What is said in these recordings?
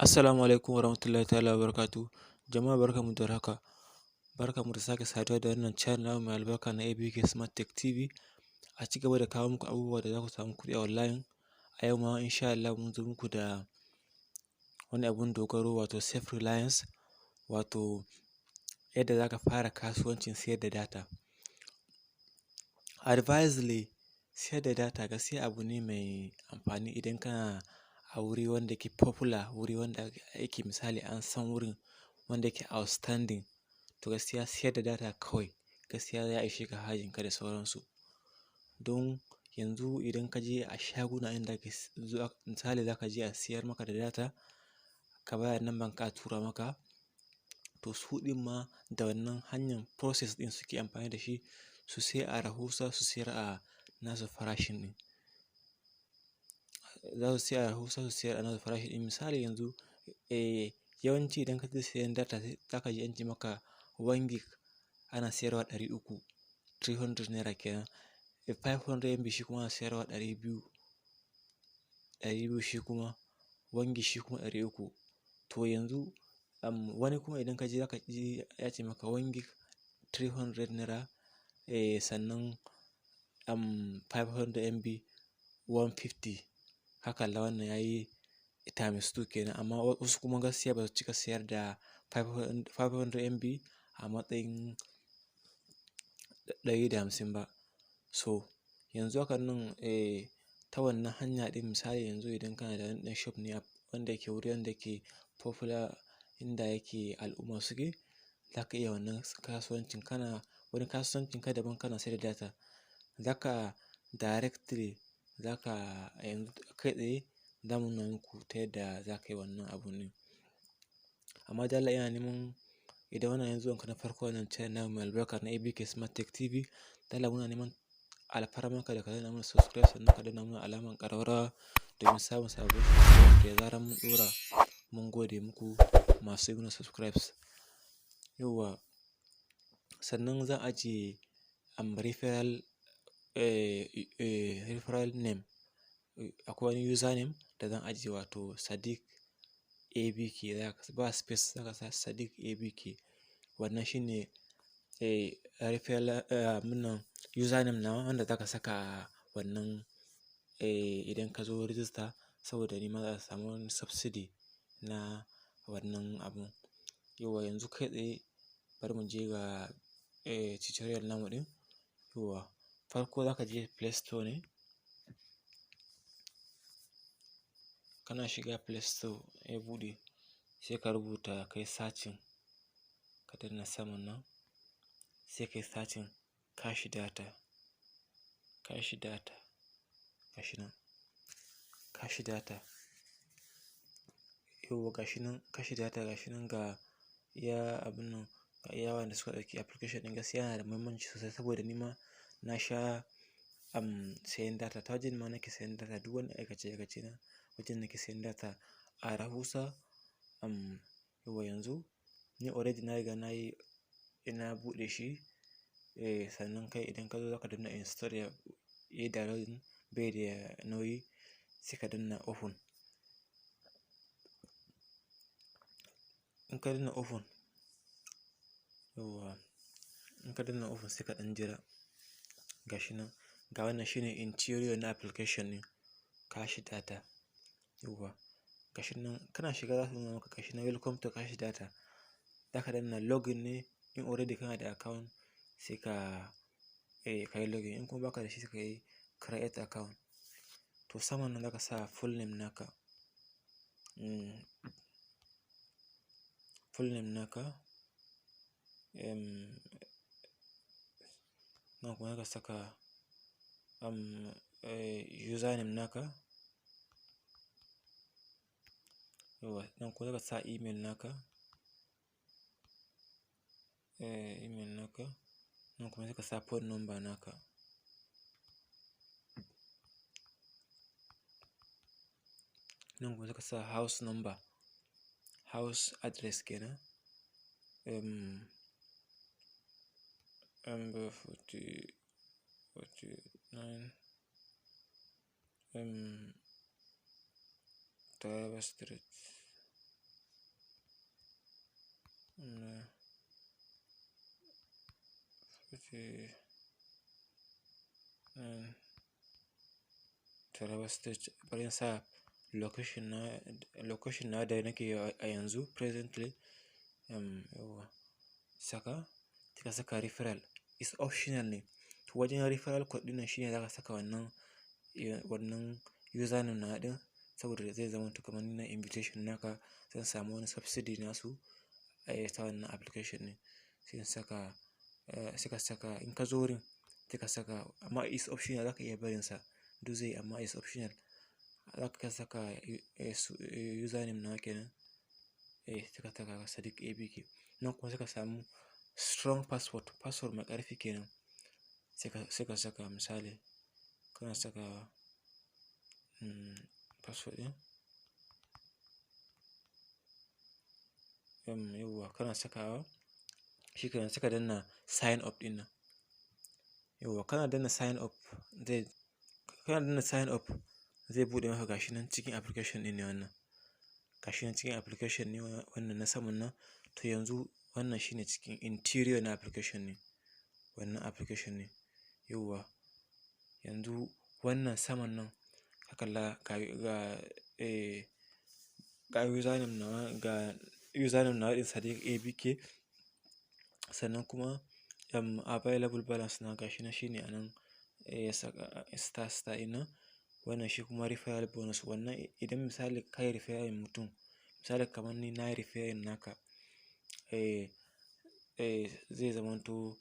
Assalamu alaikum warahmatullahi ta'ala wabarakatuh. Jama'a barkanmu da warhaka. Barkanmu da sake saduwa da wannan channel namu mai albarka na ABK Smart Tech TV. A ci gaba da kawo muku abubuwa da za ku samu kuɗi a online. A yau ma insha Allah mun zo muku da wani abun dogaro wato self reliance, wato yadda za ka fara kasuwancin sayar da data. Advisedly, sayar da data gaskiya abu ne mai amfani idan kana a wuri wanda ke popular, wuri wanda yake misali an san wurin wanda yake outstanding. To gaskiya sayar da data kawai gaskiya ya ishe ka hajinka da sauransu. Don yanzu idan ka je a shaguna inda ake zuwa misali za ka je a siyar maka da data, ka bayar number ka a tura maka, to su ɗin ma da wannan hanyar process ɗin suke amfani da shi su sai a rahusa su siyar a nasu farashin ɗin. Za su sayar a rahusa su siyar a nasu farashin ɗin. Misali yanzu yawanci idan ka je siyan data za ka ji an ce maka 1 gig ana siyarwa 300, 300 naira kenan. 500 MB shi kuma ana siyarwa 200, 200 shi kuma 1 gig shi kuma 300. To yanzu wani kuma idan ka je za ka ji ya ce maka 1 gig 300 naira, sannan 500 MB 150. Haka wannan ya yi times 2 kenan, amma wasu kuma gaskiya ba su cika siyar da 500 MB a matsayin 150 ba. So yanzu hakan nan ta wannan hanya ɗin misali yanzu idan kana da wani ɗan shop ne wanda yake wuri wanda yake popular inda yake al'umma suke, za ka iya wannan kasuwancin. Kana wani kasuwancin ka daban kana sayar da data, za ka directly za ka yanzu kai tsaye za mu nuna muku ta yadda za ka yi wannan abun ne. Amma dan Allah ina neman idan wannan yanzu zuwanka na farko wannan channel namu mai albarka na ABK Smart Tech TV, dan Allah muna neman alfarmanka da ka danna mana subscribe sannan ka danna mana alamar ƙararrawa domin samun sababbin shirye-shiryen da zarar mun ɗora. Mun gode muku masu yi mana subscribes. Yauwa, sannan zan ajiye referral name. Akwai wani username da zan ajiye wato SadiqAbk, ba space za ka sa SadiqAbk. Wannan shine referral username nawa wanda za ka saka wannan idan ka zo register, saboda ni ma za a samu wani subsidy na wannan abun. Yauwa yanzu kai tsaye bari mu je ga tutorial namu ɗin. Yauwa, farko za ka je Play Store ne. Kana shiga Play Store ya buɗe sai ka rubuta kai searching, ka danna saman nan sai kai searching cash data. Cash data gashi nan, cash data. Yauwa gashi nan cash data gashi nan ga iya abun nan, ga iya wanda suka ɗauki application ɗin. Gaskiya yana da muhimmanci sosai saboda ni ma na sha sayan data. Ta wajen ma nake sayan data, duk wani aikace-aikace na wajen nake sayan data a rahusa. Yauwa yanzu ni already na riga na buɗe shi, sannan kai idan ka zo za ka danna install ya yi downloading, bai da nauyi sai ka danna open. In ka danna open, yauwa in ka danna open sai ka ɗan jira. Gashi nan ga wannan shine interior na application ɗin cash data. Yauwa gashi nan kana shiga za su nuna maka gashi nan welcome to cash data. Za ka danna login ne, in already kana da account sai ka yi login, in kuma baka da shi sai ka yi create account. To saman nan za ka sa full name naka, full name naka, nan kuma za ka saka username naka. Yauwa nan kuma za ka sa email naka, email naka. Nan kuma sai ka sa phone number naka. Nan kuma sai ka sa house number, house address kenan. Number 49 Taraba Street. Taraba State. Bari in sa location na da nake a yanzu presently. Yawwa. Saka, sai ka saka referral. Is optional ne. To wajen referral code ɗin nan shine za ka saka wannan username na ɗin, saboda zai zama kamar na invitation naka, zan samu wani subsidy nasu ta wannan application ne. Sai ka saka in ka zo wurin sai ka saka, amma is optional, za ka iya barinsa duk zai, amma is optional. Za ka saka username na kenan, sai ka saka SadiqAbk. Nan kuma sai ka samu strong password mai ƙarfi kenan. Sai ka saka misali, kana saka password ɗin. Yawwa, kana sakawa shi kenan, sai ka danna sign up ɗin nan. Yawwa, kana danna sign up zai buɗe maka gashi nan cikin application ɗin ne wannan. Gashi nan cikin application ne wannan na saman nan. To yanzu wannan shine cikin interior na application ne. Wannan application ne. Yawwa, yanzu wannan saman nan ka kalla ga username na ɗin SadiqAbk. Sannan kuma available balance na gashi nan shine anan, ya saka star ɗin nan. Wannan shi kuma referral bonus. Wannan idan misali ka yi referral mutum, misali kamar ni na yi referral naka, zai zamanto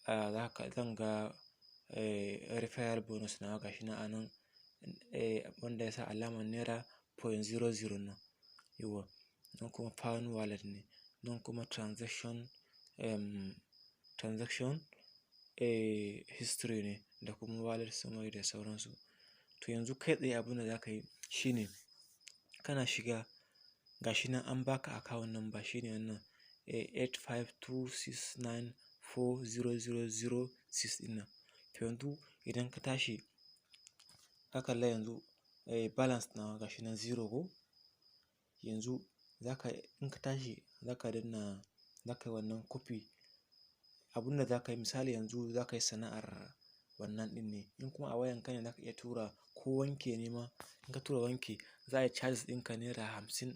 zan ga referral bonus na gashi nan anan, wanda ya sa alamar naira 0.00 nan. Yawwa, nan kuma pound wallet ne, nan kuma transaction history ne, da kuma wallet summary da sauransu. To yanzu kai tsaye abin da za ka yi shine, kana shiga gashi nan an baka account number shine wannan 8526940006 ɗin nan. To yanzu idan ka tashi ka kalla yanzu balance na gashi nan 0 ko. Yanzu in ka tashi za ka yi wannan copy. Abin da za ka yi misali yanzu za ka yi sana'ar wannan ɗin ne. In kuma a wayanka ne za ka iya tura ko wanke ne ma. In ka tura wanke za a yi charges ɗinka naira 50.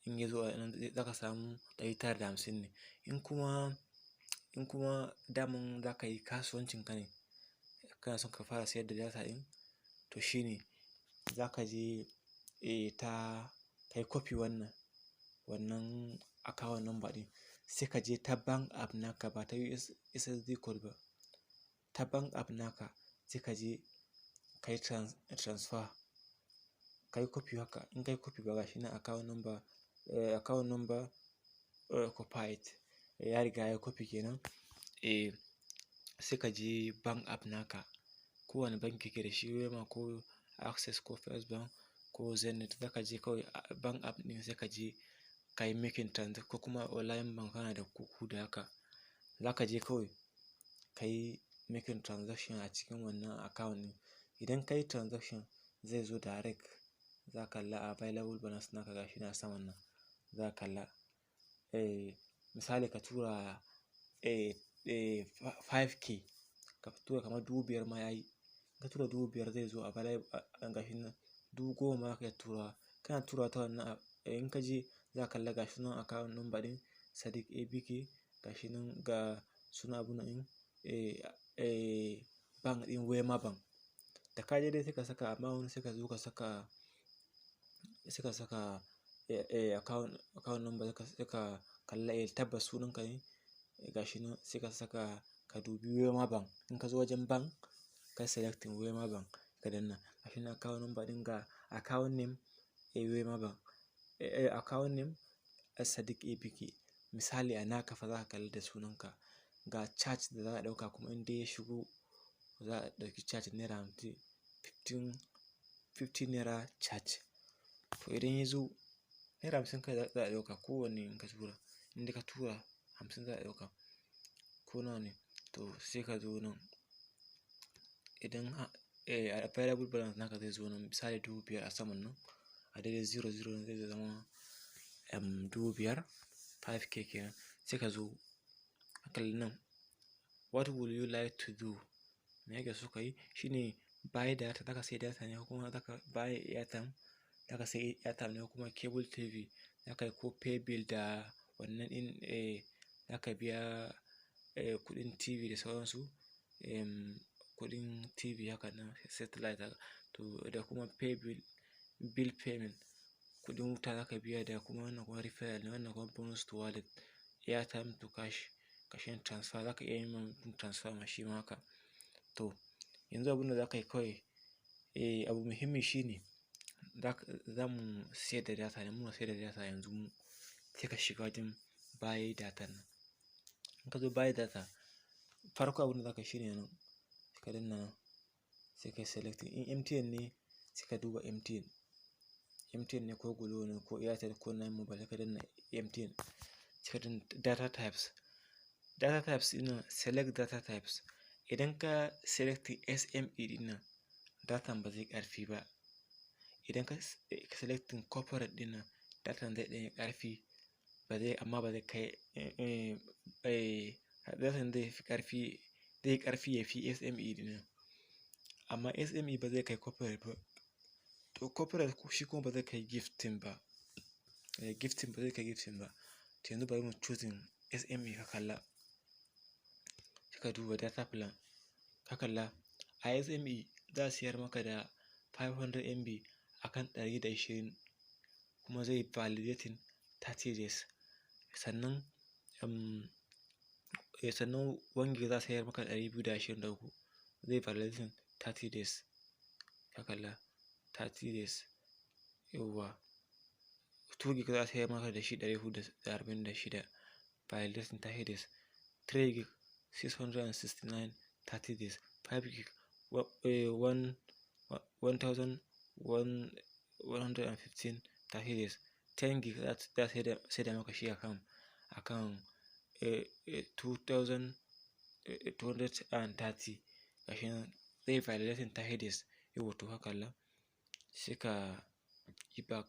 In ya zo za ka samu 950 ne. In kuma daman za ka yi kasuwancin ka ne, kana son ka fara sayar da data ɗin, to shine za ka je ka yi copy wannan account number ɗin. Sai ka je ta bank app naka, ba ta USSD code ba. Ta bank app naka sai ka je ka yi transfer. Ka yi copy haka. In ka yi copy ba gashi nan account number copied, ya riga ya copy kenan. Sai ka je bank app naka. Kowane banki ke da shi, Wema ko Access ko First Bank ko Zenith. Za ka je kawai bank app ɗin, sai ka je ka yi making transaction, ko kuma online bank kana da kuku da haka. Za ka je kawai ka yi making transaction a cikin wannan account ɗin. Idan ka yi transaction zai zo direct. Za ka kalla available balance naka gashi na saman nan. Za ka kalla misali ka tura 5k, ka tura kamar 5,000 ma yayi. Ka tura 5,000 zai zo available gashi nan. 10,000 ma ka tura. Kana tura ta wannan in ka je za ka kalla gashi nan account number ɗin SadiqAbk. Gashi nan ga suna abun ɗin bank ɗin Wema Bank. Da ka je dai sai ka saka amount, sai ka zo ka saka account number, sai ka kalla tabbas sunanka ne gashi nan. Sai ka saka, ka dubi Wema Bank. In ka zo wajen bank ka selecting Wema Bank, ka danna gashi nan account number ɗin ga account name Wema Bank, account name SadiqAbk. Misali a naka fa za ka kalla da sunanka. Ga charge da za a ɗauka kuma in dai ya shigo za a ɗauki charge naira 15 naira charge. To idan ya zo naira 50 kai za a ɗauka kowanne in ka tura. In dai ka tura 50 za a ɗauka ko nawa ne. To sai ka zo nan. Idan available balance naka zai zo nan misali 5,000 a saman nan. A daidai 00 zai zama 5,000. 5k kenan. Sai ka zo ka kalli nan, what would you like to do? Me kake so ka yi? Shine buy data, zaka sai data ne ko kuma zaka buy airtime, zaka sai airtime ne ko kuma cable TV, zaka yi ko pay bill da wannan ɗin zaka biya kuɗin TV da sauransu, kuɗin TV haka nan satellite haka. To da kuma pay bill payment, kuɗin wuta zaka biya, da kuma wannan kuma referral ne, wannan kuma bonus to wallet, airtime to cash transfer, zaka iya yin mutum transfer ma shi ma haka. To yanzu abunda zaka yi kawai, abu muhimmi shine za mu sayar da data ne, muna sayar da data yanzu mu. Sai ka shiga wajen buy data nan. In ka zo buy data, farko abunda zaka yi shine nan, sai ka danna nan, sai ka select. In MTN ne sai ka duba MTN ne ko Glo ne ko Airtel ko 9mobile, sai ka danna MTN. Sai ka danna data types ɗin nan, select data types. Idan ka select SME ɗin nan, datan ba zai ƙarfi ba. Idan ka select corporate ɗin nan, datan zai ɗanyi ƙarfi, amma ba zai kai, datan zai fi ƙarfi, zai ƙarfi ya fi SME ɗin nan. Amma SME ba zai kai corporate ba. To corporate shi kuma ba zai kai gifting ba. Gifting ba zai kai gifting ba. To yanzu bari mu choosing SME ka kalla. Sai ka duba data plan ka kalla. A SME za a siyar maka da 500 MB akan 120, kuma zai validating 30 days. Sannan 1 gig za a sayar maka 223, zai validating 30 days. Ka kalla 30 days. Yauwa 2 gig za a sayar maka da shi 446, validating 30 days. 3 gig 669, 30 days. 5 gig 1115, 30 days. 10 gig za a sai da maka shi akan 2230, gashi nan zai validating 30 days. Yauwa to ka kalla, sai ka yi back.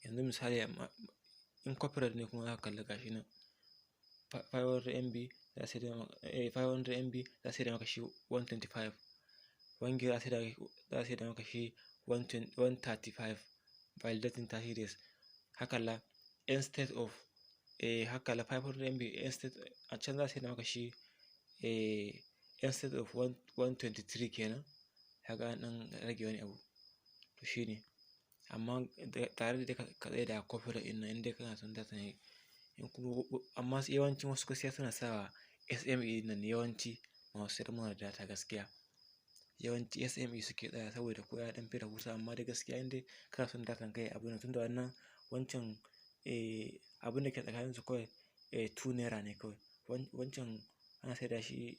Yanzu misali in corporate ne kuma za ka kalla, gashi nan 500 MB za a sai da maka 500 MB za a sai da maka shi 125. 1 gig za a sai da maka shi 135, validating 30 days. Hakalla instead of hakalla 500 MB instead a can za a sai da maka shi instead of 123 kenan. Haka nan rage wani abu. To shine. Amma tare da ka tsaye da corporate ɗin nan, inda kana son data ne. Amma yawancin wasu gaskiya suna sawa SME ɗin nan, yawanci masu sayar mana da data gaskiya. Yawanci SME suke tsaya saboda ko ya ɗan fi rahusa, amma da gaskiya indai kana son datan kai abu ne, tunda wannan wancan abin da ke tsakanin su kawai 2 naira ne kawai. Wancan ana sai da shi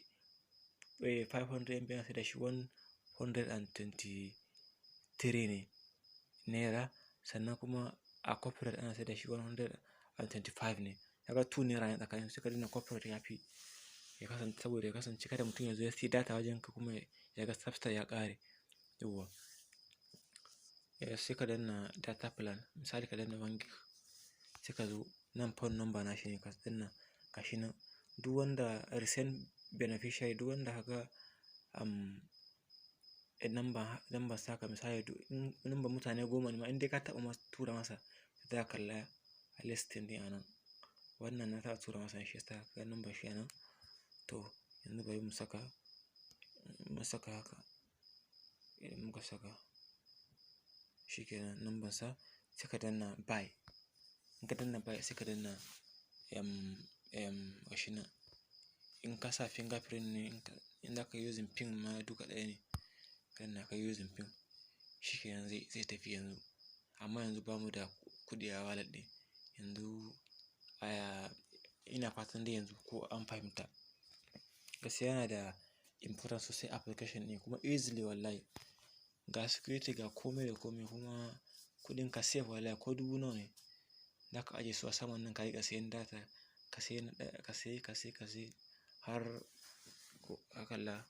500 MB, ana sai da shi 123 ne naira. Sannan kuma a corporate ana sai da shi 125 ne. Kaga 2 naira ne tsakanin su. Sai ka danna corporate ya fi, saboda ya kasance kada mutum ya zo ya siya data wajen ka kuma ya ga tsafta ya ƙare. Yauwa. Sai ka danna data plan. Misali ka danna 1 gig. Sai ka zo nan phone number na shi ne ka danna, gashi nan. Duk wanda recent beneficiary, duk wanda haka number saka, misali number mutane 10 ne ma, indai ka taɓa tura masa, za ka kalla a listing ɗin a nan. Wannan na taɓa tura masa shi, sai ka ga number shi a nan. To yanzu bari mu saka haka. Idan muka saka shi kenan number sa, sai ka danna buy. In ka danna buy sai ka danna gashi nan. In ka sa fingerprint ne, in za ka yi using pin ma duka ɗaya ne. Ka danna ka yi using pin, shi kenan zai tafi yanzu. Amma yanzu bamu da kuɗi a wallet ɗin. Yanzu ina fatan dai yanzu ko an fahimta. Gaskiya yana da importance sosai application ɗin, kuma easily wallahi. Ga security ga komai da komai, kuma kuɗin ka safe wallahi, ko 1000 ne. Za ka ajiye su a saman nan, ka riƙa sayen data, ka sayi na ɗaya, ka sayi har hakalla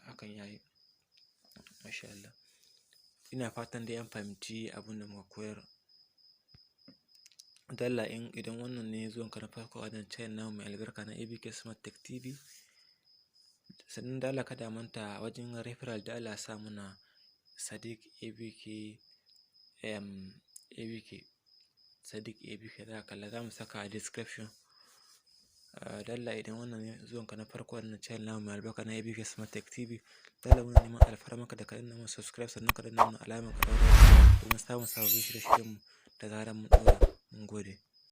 hakan yayi. Masha Allah. Ina fatan dai an fahimci abin da muka koyar. dalla idan wannan ne zuwanka na farko a wannan channel namu mai albarka na ABK Smart Tech TV, sannan da Allah kada manta wajen referral da Allah sa muna SadiqAbk SadiqAbk za ka kalla, za mu saka a description. Dalla idan wannan ne zuwanka na farko a wannan channel namu mai albarka na ABK Smart Tech TV, dalla muna neman alfarmaka da ka danna mana subscribe, sannan ka danna mana alamar ƙararrawa domin samun sababbin shirye-shiryenmu da zarar mun ɗora. Mun gode.